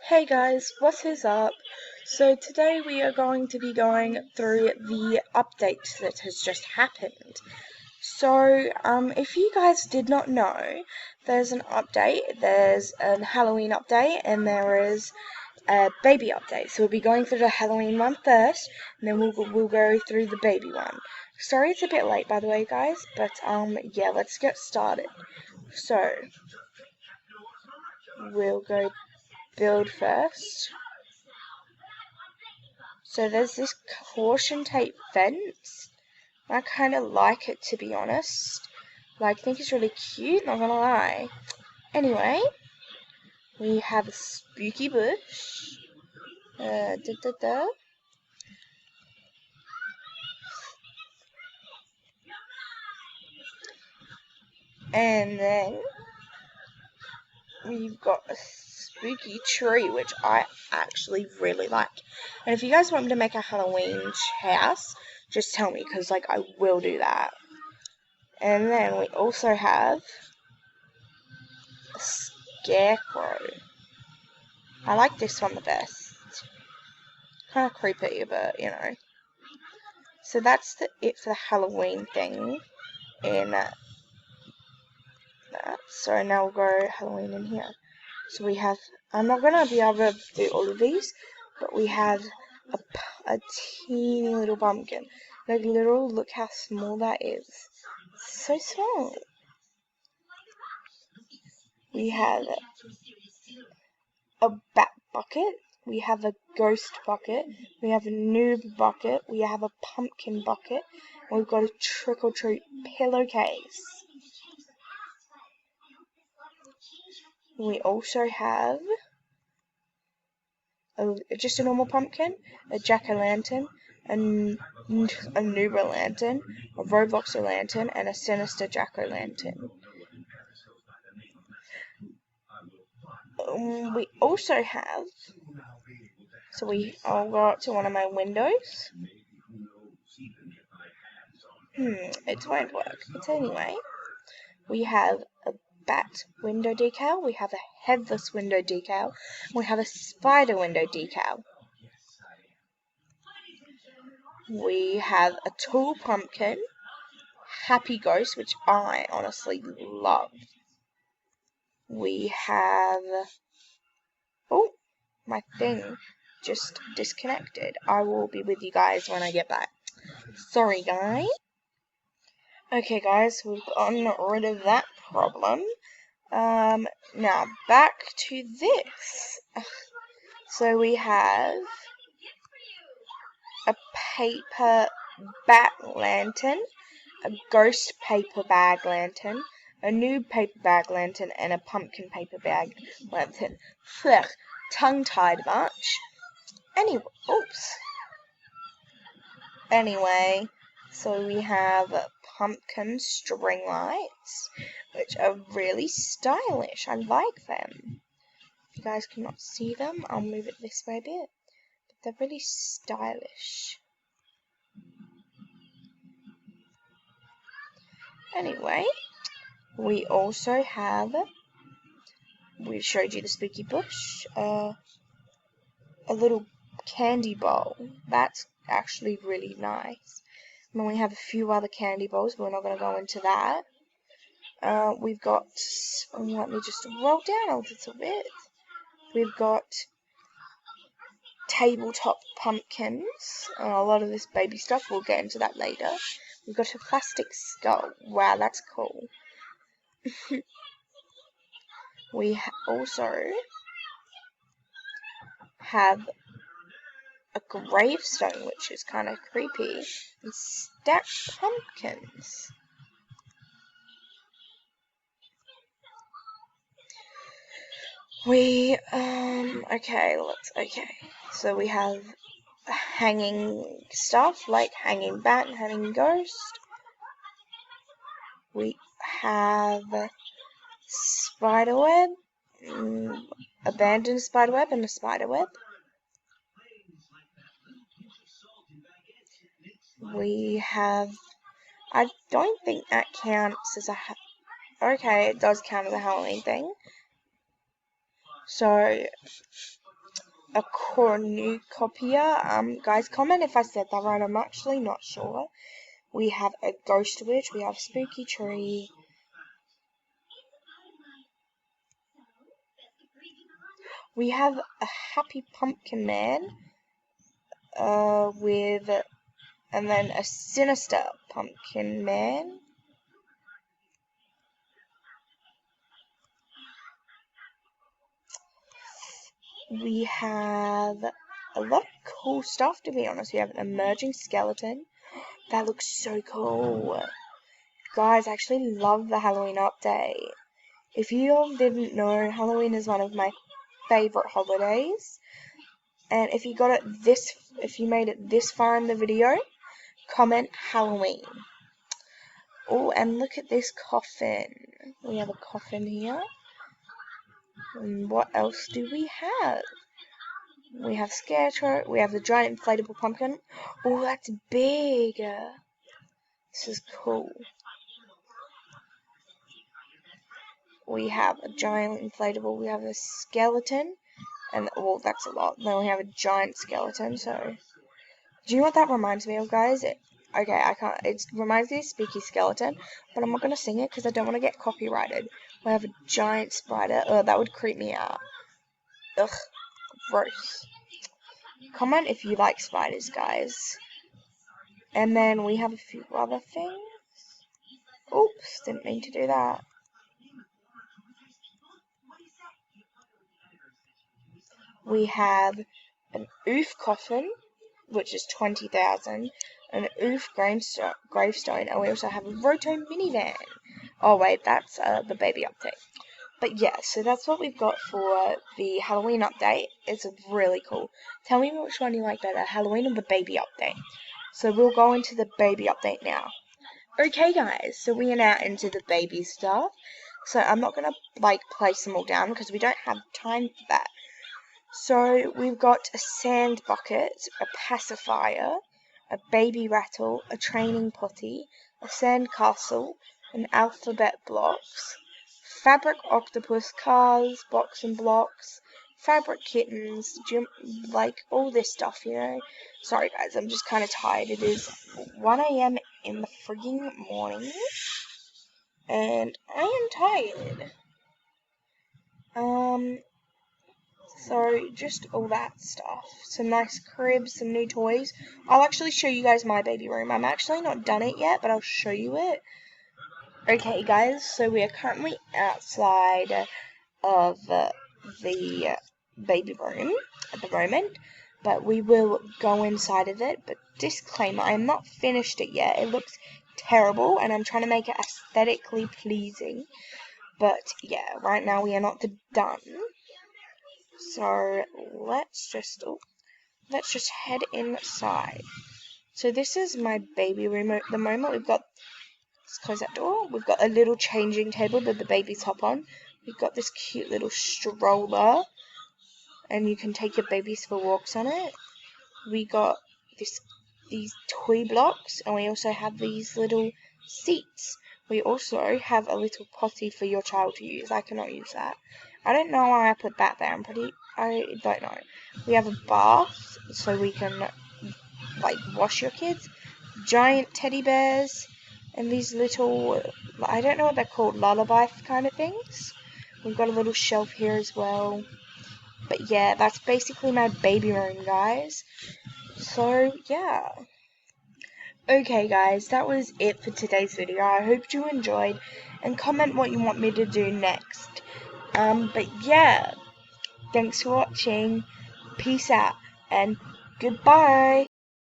Hey guys, what is up? So today we are going to be going through the update that has just happened. So, if you guys did not know, there's an update, there's a Halloween update, and there is a baby update. So we'll be going through the Halloween one first, and then we'll go through the baby one. Sorry it's a bit late, by the way, guys, but yeah, let's get started. So, we'll go build first. So there's this caution tape fence. I kind of like it, to be honest. I think it's really cute, not gonna lie. Anyway, we have a spooky bush. Da, da, da. And then we've got a spooky tree, which I actually really like. And if you guys want me to make a Halloween house, just tell me, because I will do that. And then we also have a scarecrow. I like this one the best. Kind of creepy, but you know. So that's it for the Halloween thing in that. So now we'll go Halloween in here. So we have, I'm not going to be able to do all of these, but we have a teeny little pumpkin. Look how small that is. So small. We have a bat bucket. We have a ghost bucket. We have a noob bucket. We have a pumpkin bucket. And we've got a trick-or-treat pillowcase. We also have just a normal pumpkin, a jack-o'-lantern, a noob-o'-lantern, a Roblox-o'-lantern, and a sinister jack-o'-lantern. We also have, I'll go up to one of my windows. It won't work. But anyway, we have a bat window decal, we have a headless window decal, we have a spider window decal. We have a tall pumpkin, happy ghost, which I honestly love. We have, oh, my thing just disconnected. I will be with you guys when I get back. Sorry, guys. Okay, guys, we've gotten rid of that problem. Now back to this. So we have a paper bat lantern, a ghost paper bag lantern, a noob paper bag lantern, and a pumpkin paper bag lantern. Tongue-tied much. Anyway, so we have pumpkin string lights, which are really stylish. I like them. If you guys cannot see them, I'll move it this way a bit. But they're really stylish. Anyway, we also have, we showed you the spooky bush, a little candy bowl. That's actually really nice. And then we have a few other candy bowls, but we're not going to go into that. We've got, let me just roll down a little bit. We've got tabletop pumpkins. A lot of this baby stuff, we'll get into that later. We've got a plastic skull. Wow, that's cool. We also have a gravestone, which is kind of creepy, and stacked pumpkins. So we have hanging stuff, like hanging bat, hanging ghost. We have spiderweb, abandoned spiderweb, and a spiderweb. We have, I don't think that counts as okay, it does count as a Halloween thing. So, a cornucopia. Guys, comment if I said that right. I'm actually not sure. We have a ghost witch. We have a spooky tree. We have a happy pumpkin man. And then a sinister pumpkin man. We have a lot of cool stuff, to be honest. We have an emerging skeleton. That looks so cool. Guys, I actually love the Halloween update. If you all didn't know, Halloween is one of my favorite holidays. And if you made it this far in the video, comment Halloween. Oh, and look at this coffin. We have a coffin here. And what else do we have? We have Scarecrow. We have the giant inflatable pumpkin. Oh, that's big. This is cool. We have a giant inflatable. We have a skeleton. And, well, that's a lot. Then we have a giant skeleton, so... Do you know what that reminds me of, guys? Okay, I can't... It reminds me of Spooky Skeleton, but I'm not going to sing it because I don't want to get copyrighted. We have a giant spider. Oh, that would creep me out. Ugh, gross. Comment if you like spiders, guys. And then we have a few other things. Oops, didn't mean to do that. We have an oof coffin, which is 20,000, an oof gravestone, and we also have a roto minivan. Oh wait, that's the baby update. But yeah, so that's what we've got for the Halloween update. It's really cool. Tell me which one you like better, Halloween or the baby update. So we'll go into the baby update now. Okay guys, so we are now into the baby stuff. So I'm not going to place them all down because we don't have time for that. So we've got a sand bucket, a pacifier, a baby rattle, a training potty, a sand castle, an alphabet blocks, fabric octopus cars, box and blocks, fabric kittens, all this stuff, you know. Sorry guys, I'm just kind of tired. It is 1 a.m. in the frigging morning, and I am tired. So just all that stuff. Some nice cribs, some new toys. I'll actually show you guys my baby room. I'm actually not done it yet, but I'll show you it. Okay guys, so we are currently outside of the baby room at the moment, but we will go inside of it. But disclaimer, I am not finished it yet. It looks terrible, and I'm trying to make it aesthetically pleasing. But yeah, right now we are not done. So let's just head inside. So this is my baby room at the moment. Let's close that door. We've got a little changing table that the babies hop on. We've got this cute little stroller, and you can take your babies for walks on it. We got these toy blocks, and we also have these little seats. We also have a little potty for your child to use. I cannot use that. I don't know why I put that there. I don't know. We have a bath, so we can, wash your kids. Giant teddy bears, and these little, I don't know what they're called, lullaby kind of things. We've got a little shelf here as well. But yeah, that's basically my baby room, guys. So, yeah. Okay guys, that was it for today's video. I hope you enjoyed, and comment what you want me to do next. But yeah, thanks for watching, peace out, and goodbye.